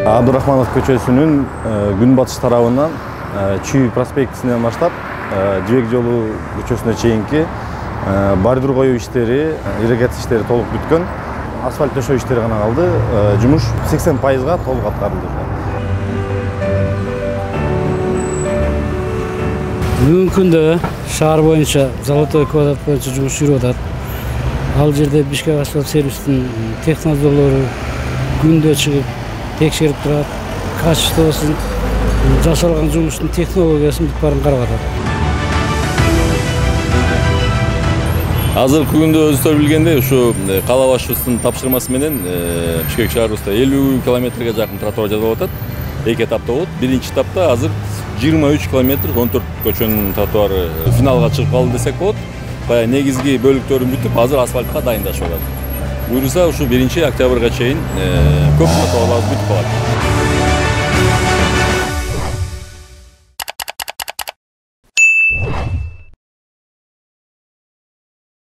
Абдурахманов көчөсүнүн күнбатыш тарабынан Чүй проспектисинен баштап Жибек жолу көчөсүнө чейинки бордюр коюу иштери, ирригация иштери толук бүткөн. Асфальт төшөө иштери гана калды. Жумуш 80%га толук аткарылды. Бүгүнкү күндө шаар боюнча Золотой квадрат боюнча жумуш жүрүп атат. Ал жерде Бишкек асфальт сервистин технадзорлору күндө чыгып текшерип турат. Качествосун, жасалган жумуштун технологиясын бүт баарын карап атат. Азыркы күндө өзүңүздөр билгендей, ушу кала башчысынын тапшырмасы менен Бишкек шаарыбызда 50 километрге жакын тротуар жасалып атат. Эки этапта болот. Биринчи этапта азыр 23 километр 14 көчөнүн тротуары финалга чыгып калды десек болот. Баягы негизги бөлүктөрүн бүтүп, азыр асфальтка дайындашып атат. Буюрса ушу 1 октябрга чейин көп тротуарлар бүтүп калат.